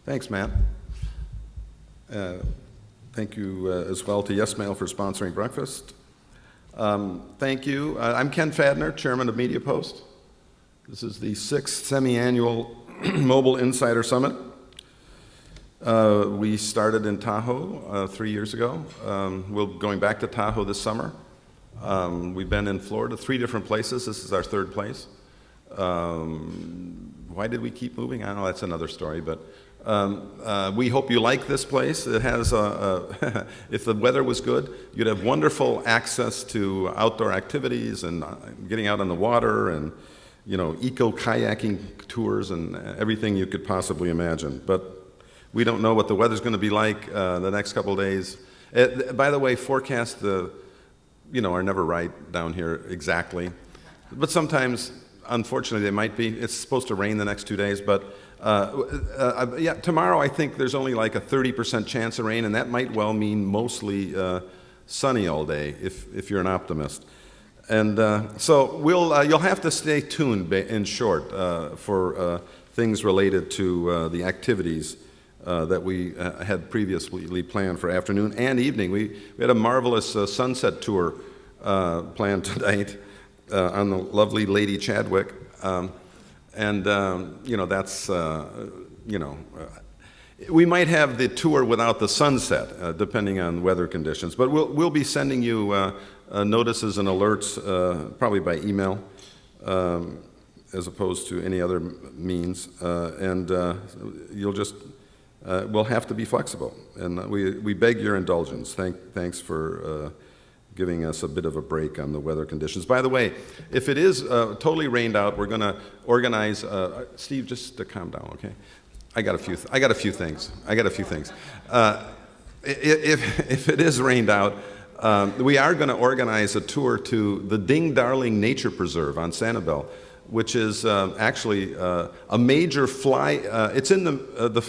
Thanks, Matt. Thank you as well to YesMail for sponsoring breakfast. Thank you. I'm Ken Fadner, chairman of MediaPost. This is the 6th semi-annual Mobile Insider Summit. We started in Tahoe 3 years ago. We're going back to Tahoe this summer. We've been in Florida, 3 different places. This is our 3rd place. Why did we keep moving? I don't know, that's another story, but we hope you like this place. It has, if the weather was good, you'd have wonderful access to outdoor activities and getting out on the water and, you know, eco-kayaking tours and everything you could possibly imagine. But we don't know what the weather's going to be like the next couple of days. By the way, forecasts, you know, are never right down here exactly. But sometimes, unfortunately, they might be. It's supposed to rain the next 2 days, but yeah, tomorrow I think there's only like a 30% chance of rain, and that might well mean mostly sunny all day if you're an optimist. And so you'll have to stay tuned, in short, for things related to the activities that we had previously planned for afternoon and evening. We had a marvelous sunset tour planned tonight on the lovely Lady Chadwick. And, you know, that's, you know, we might have the tour without the sunset, depending on weather conditions. But we'll be sending you notices and alerts, probably by email, as opposed to any other means. And you'll just, we'll have to be flexible. And we beg your indulgence. Thanks for giving us a bit of a break on the weather conditions. By the way, if it is totally rained out, we're going to organize. Steve, just to calm down, okay? I got a few things. If it is rained out, we are going to organize a tour to the Ding Darling Nature Preserve on Sanibel, which is actually a major it's in the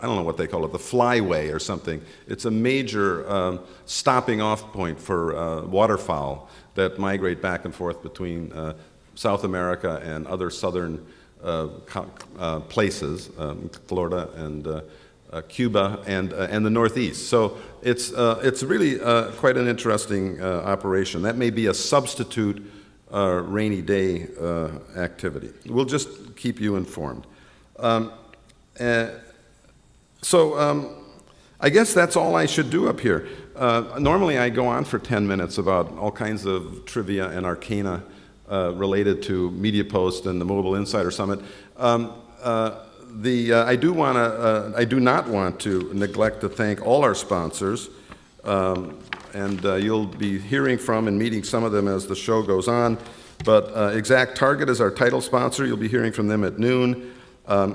I don't know what they call it, the flyway or something. It's a major stopping off point for waterfowl that migrate back and forth between South America and other southern places, Florida and Cuba and the Northeast. So it's really quite an interesting operation. That may be a substitute rainy day activity. We'll just keep you informed. So I guess that's all I should do up here. Normally I go on for 10 minutes about all kinds of trivia and arcana related to MediaPost and the Mobile Insider Summit. I do not want to neglect to thank all our sponsors. And you'll be hearing from and meeting some of them as the show goes on. But ExactTarget is our title sponsor. You'll be hearing from them at noon.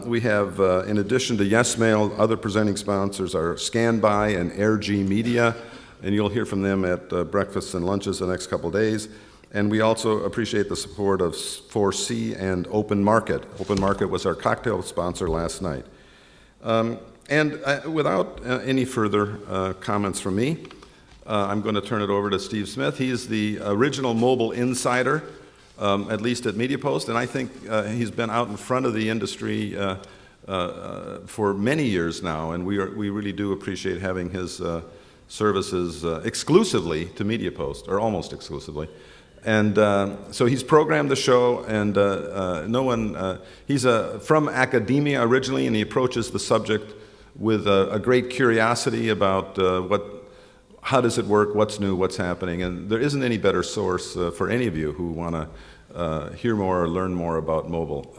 We have, in addition to YesMail, other presenting sponsors are ScanBuy and AirG Media, and you'll hear from them at breakfasts and lunches the next couple days. And we also appreciate the support of 4C and Open Market. Open Market was our cocktail sponsor last night. And without any further comments from me, I'm going to turn it over to Steve Smith. He's the original Mobile Insider, at least at MediaPost, and I think he's been out in front of the industry for many years now, and we really do appreciate having his services exclusively to MediaPost, or almost exclusively. And so he's programmed the show, and he's from academia originally, and he approaches the subject with a great curiosity about how does it work, what's new, what's happening, and there isn't any better source for any of you who want to hear more or learn more about mobile,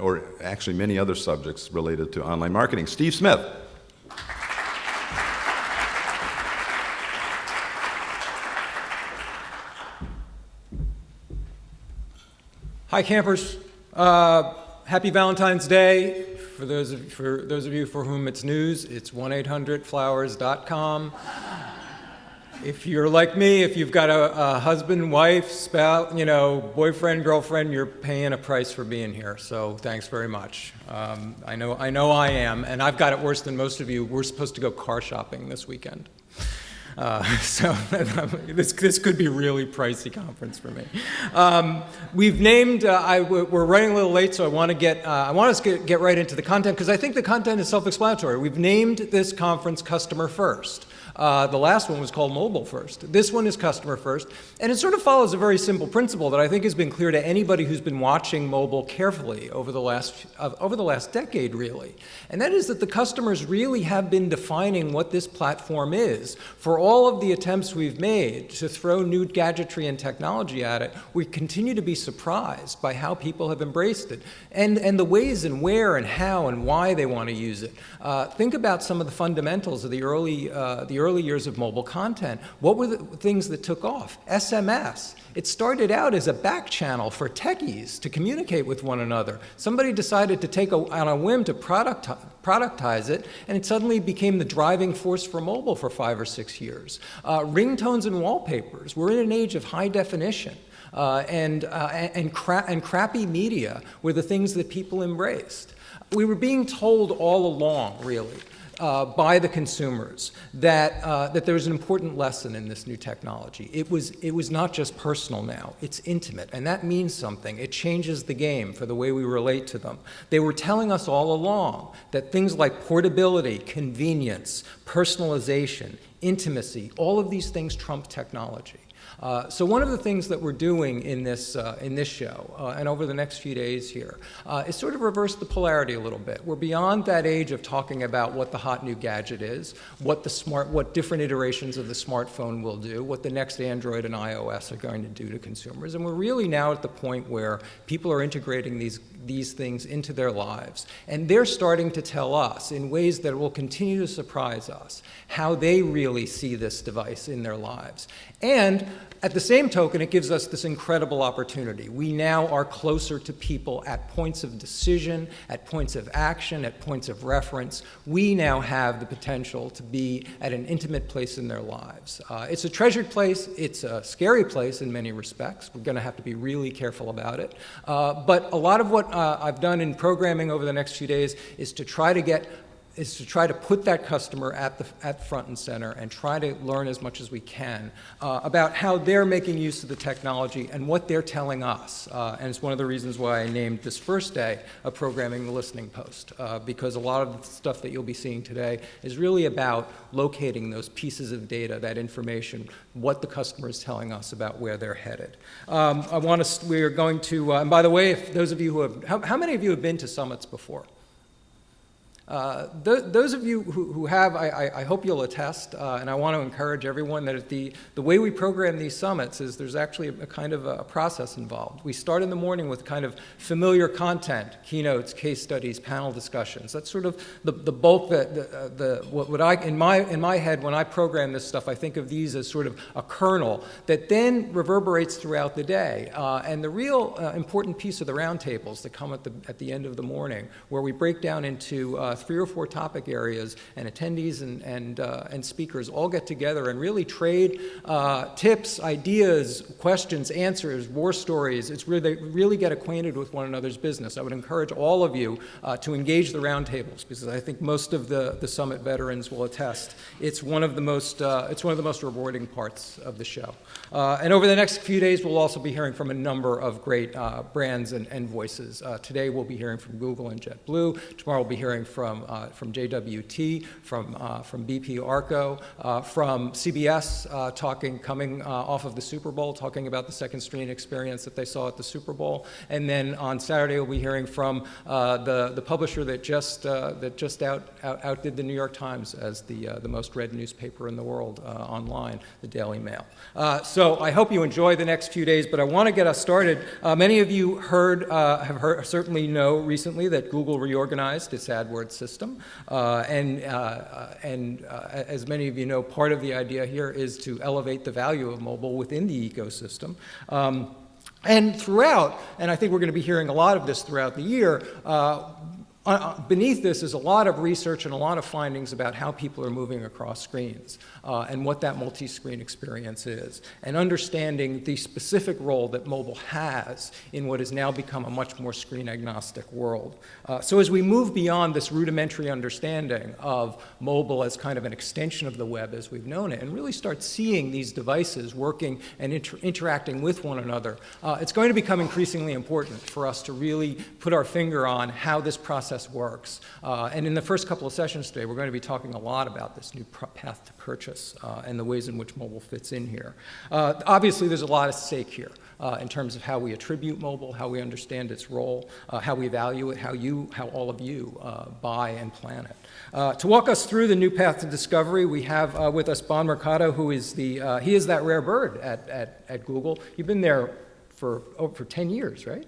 or actually many other subjects related to online marketing. Steve Smith. Hi, campers. Happy Valentine's Day. For those of you for whom it's news, it's 1-800-flowers.com. If you're like me, if you've got a husband, wife, spouse, boyfriend, girlfriend, you're paying a price for being here. So thanks very much. I know I am, and I've got it worse than most of you. We're supposed to go car shopping this weekend. So this could be a really pricey conference for me. We've named, we're running a little late, so I want us to get right into the content, because I think the content is self-explanatory. We've named this conference Customer First. The last one was called Mobile First. This one is Customer First, and it sort of follows a very simple principle that I think has been clear to anybody who's been watching mobile carefully over the last decade, really. And that is that the customers really have been defining what this platform is. For all of the attempts we've made to throw new gadgetry and technology at it, we continue to be surprised by how people have embraced it, and the ways and where and how and why they want to use it. Think about some of the fundamentals of the early years of mobile content. What were the things that took off? SMS. It started out as a back channel for techies to communicate with one another. Somebody decided to take on a whim to productize it, and it suddenly became the driving force for mobile for 5 or 6 years. Ringtones and wallpapers. We're in an age of high definition. And crappy media were the things that people embraced. We were being told all along, really, by the consumers that there was an important lesson in this new technology. It was not just personal now, it's intimate, and that means something. It changes the game for the way we relate to them. They were telling us all along that things like portability, convenience, personalization, intimacy, all of these things trump technology. So one of the things that we're doing in this show and over the next few days here is sort of reverse the polarity a little bit. We're beyond that age of talking about what the hot new gadget is, what different iterations of the smartphone will do, what the next Android and iOS are going to do to consumers, and we're really now at the point where people are integrating these things into their lives, and they're starting to tell us in ways that will continue to surprise us how they really see this device in their lives. And at the same token, it gives us this incredible opportunity. We now are closer to people at points of decision, at points of action, at points of reference. We now have the potential to be at an intimate place in their lives. It's a treasured place. It's a scary place in many respects. We're going to have to be really careful about it. But a lot of what I've done in programming over the next few days is to try to put that customer at front and center and try to learn as much as we can about how they're making use of the technology and what they're telling us. And it's one of the reasons why I named this first day of Programming the Listening Post, because a lot of the stuff that you'll be seeing today is really about locating those pieces of data, that information, what the customer is telling us about where they're headed. We are going to, and by the way, if those of you who have, how many of you have been to summits before? Those of you who have, I hope you'll attest, and I want to encourage everyone that the way we program these summits is there's actually a kind of a process involved. We start in the morning with kind of familiar content, keynotes, case studies, panel discussions. That's sort of the bulk, what I, in my head, when I program this stuff, I think of these as sort of a kernel that then reverberates throughout the day. And the real important piece of the roundtables that come at the end of the morning, where we break down into 3 or 4 topic areas, and attendees and speakers all get together and really trade tips, ideas, questions, answers, war stories. It's really get acquainted with one another's business. I would encourage all of you to engage the roundtables, because I think most of the summit veterans will attest. It's one of the most rewarding parts of the show. And over the next few days, we'll also be hearing from a number of great brands and voices. Today, we'll be hearing from Google and JetBlue. Tomorrow, we'll be hearing from JWT, from BP Arco, from CBS, coming off of the Super Bowl, talking about the second screen experience that they saw at the Super Bowl. And then on Saturday, we'll be hearing from the publisher that just outdid the New York Times as the most read newspaper in the world online, the Daily Mail. So I hope you enjoy the next few days, but I want to get us started. Many of you certainly know recently that Google reorganized its AdWords system. As many of you know, part of the idea here is to elevate the value of mobile within the ecosystem. And throughout, and I think we're going to be hearing a lot of this throughout the year, Beneath this is a lot of research and a lot of findings about how people are moving across screens and what that multi-screen experience is, and understanding the specific role that mobile has in what has now become a much more screen-agnostic world. So as we move beyond this rudimentary understanding of mobile as kind of an extension of the web as we've known it, and really start seeing these devices working and interacting with one another, it's going to become increasingly important for us to really put our finger on how this process works. And in the first couple of sessions today, we're going to be talking a lot about this new path to purchase and the ways in which mobile fits in here. Obviously, there's a lot at stake here in terms of how we attribute mobile, how we understand its role, how we value it, how all of you buy and plan it. To walk us through the new path to discovery, we have with us Bon Mercado, who is he is that rare bird at Google. You've been there for 10 years, right?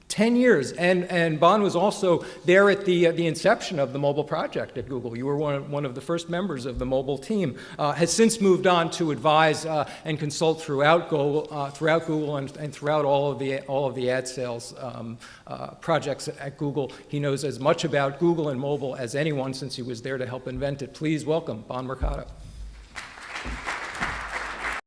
10 years, and Bon was also there at the inception of the mobile project at Google. You were one of the first members of the mobile team. Has since moved on to advise and consult throughout Google and throughout all of the ad sales projects at Google. He knows as much about Google and mobile as anyone since he was there to help invent it. Please welcome Bon Mercado.